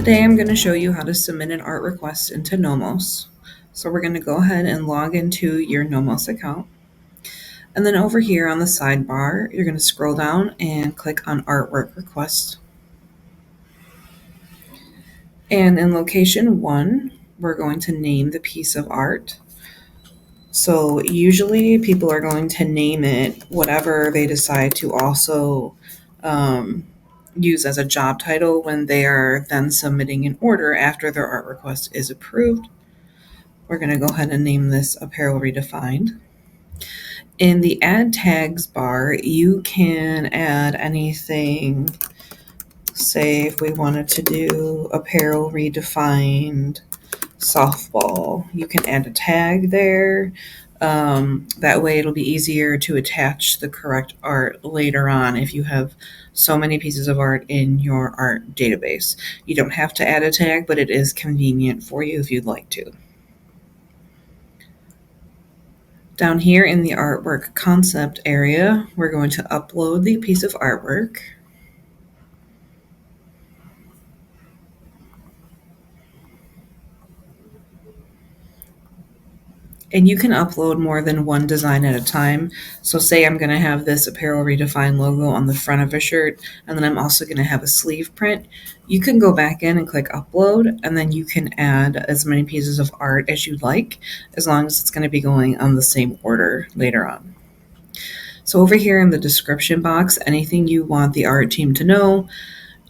Today I'm going to show you how to submit an art request into NOMOS. So we're going to go ahead and log into your NOMOS account. And then over here on the sidebar, you're going to scroll down and click on Artwork Request. And in location 1, we're going to name the piece of art. So usually people are going to name it whatever they decide to also use as a job title when they are then submitting an order after their art request is approved. We're going to go ahead and name this Apparel Redefined. In the Add Tags bar, you can add anything. Say if we wanted to do Apparel Redefined Softball, you can add a tag there. That way it'll be easier to attach the correct art later on if you have so many pieces of art in your art database. You don't have to add a tag, but it is convenient for you if you'd like to. Down here in the artwork concept area, we're going to upload the piece of artwork. And you can upload more than one design at a time. So say I'm going to have this Apparel Redefined logo on the front of a shirt, and then I'm also going to have a sleeve print. You can go back in and click upload, and then you can add as many pieces of art as you'd like, as long as it's going to be going on the same order later on. So over here in the description box, anything you want the art team to know,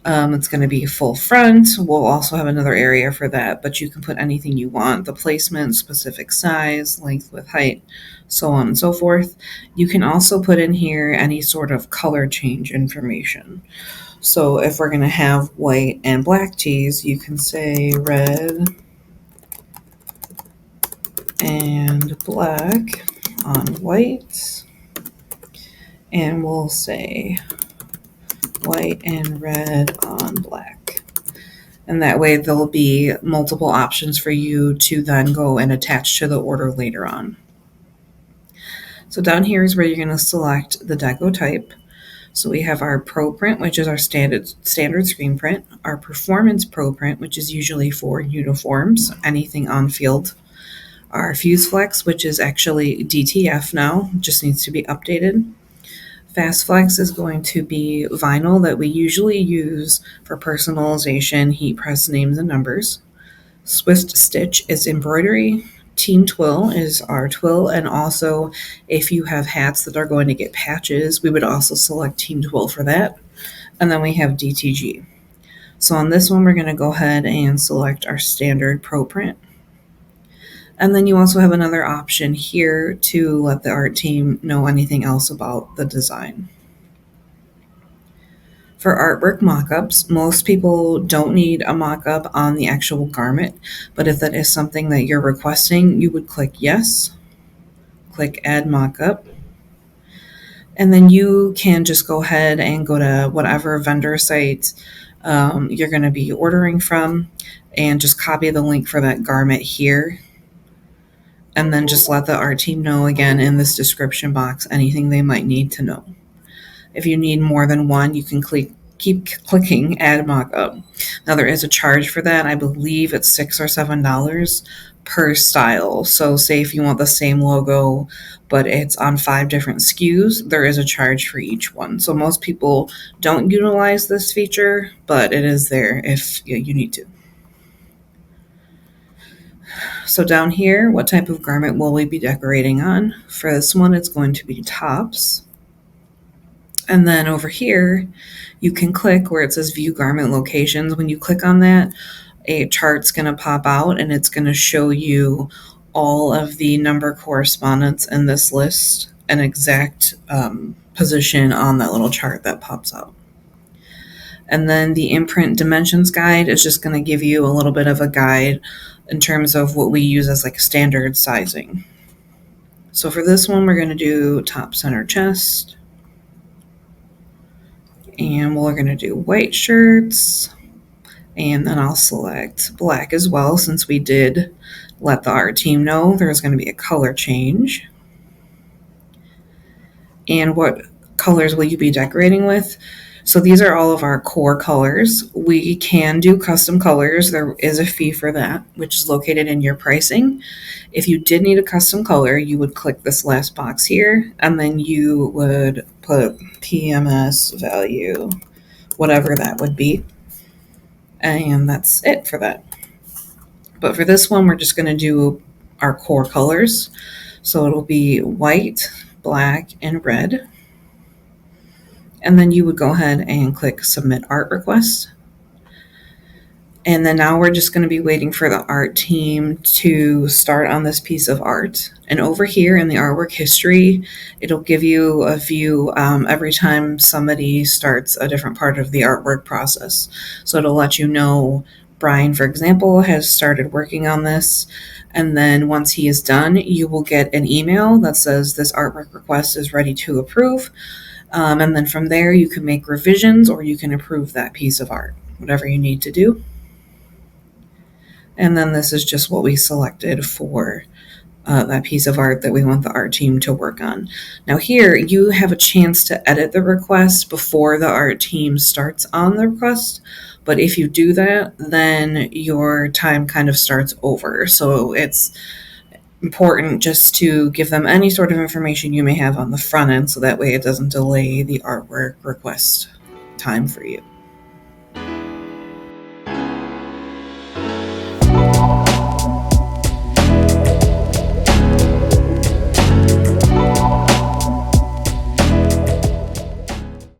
it's going to be full front. We'll also have another area for that, but you can put anything you want, the placement, specific size, length, width, height, so on and so forth. You can also put in here any sort of color change information. So if we're going to have white and black tees, you can say red and black on white, and we'll say white and red on black. And that way there'll be multiple options for you to then go and attach to the order later on. So down here is where you're going to select the Deco Type. So we have our Pro Print, which is our standard screen print, our Performance Pro Print, which is usually for uniforms, anything on field, our Fuse Flex, which is actually DTF now, just needs to be updated. Fast Flex is going to be vinyl that we usually use for personalization, heat press names and numbers. Swift Stitch is embroidery. Teen Twill is our twill, and also if you have hats that are going to get patches, we would also select Teen Twill for that. And then we have DTG. So on this one, we're going to go ahead and select our standard Pro Print. And then you also have another option here to let the art team know anything else about the design. For artwork mockups, most people don't need a mockup on the actual garment, but if that is something that you're requesting, you would click yes, click add mockup, and then you can just go ahead and go to whatever vendor site you're going to be ordering from and just copy the link for that garment here. And then just let the art team know again in this description box anything they might need to know. If you need more than one, you can keep clicking add mockup. Now there is a charge for that. I believe it's $6 or $7 per style. So say if you want the same logo, but it's on 5 different SKUs, there is a charge for each one. So most people don't utilize this feature, but it is there if you need to. So down here, what type of garment will we be decorating on? For this one, it's going to be tops. And then over here, you can click where it says View Garment Locations. When you click on that, a chart's going to pop out, and it's going to show you all of the number correspondence in this list, an exact position on that little chart that pops out. And then the Imprint Dimensions Guide is just going to give you a little bit of a guide in terms of what we use as like standard sizing. So for this one, we're going to do top, center, chest. And we're going to do white shirts. And then I'll select black as well, since we did let the art team know there's going to be a color change. And what colors will you be decorating with? So these are all of our core colors. We can do custom colors. There is a fee for that, which is located in your pricing. If you did need a custom color, you would click this last box here, and then you would put PMS value, whatever that would be. And that's it for that. But for this one, we're just going to do our core colors. So it'll be white, black, and red. And then you would go ahead and click submit art request. And then now we're just going to be waiting for the art team to start on this piece of art. And over here in the artwork history, it'll give you a view every time somebody starts a different part of the artwork process. So it'll let you know Brian, for example, has started working on this. And then once he is done, you will get an email that says this artwork request is ready to approve. And then from there, you can make revisions or you can approve that piece of art, whatever you need to do. And then this is just what we selected for that piece of art that we want the art team to work on. Now here, you have a chance to edit the request before the art team starts on the request. But if you do that, then your time kind of starts over. So it's important just to give them any sort of information you may have on the front end so that way it doesn't delay the artwork request time for you.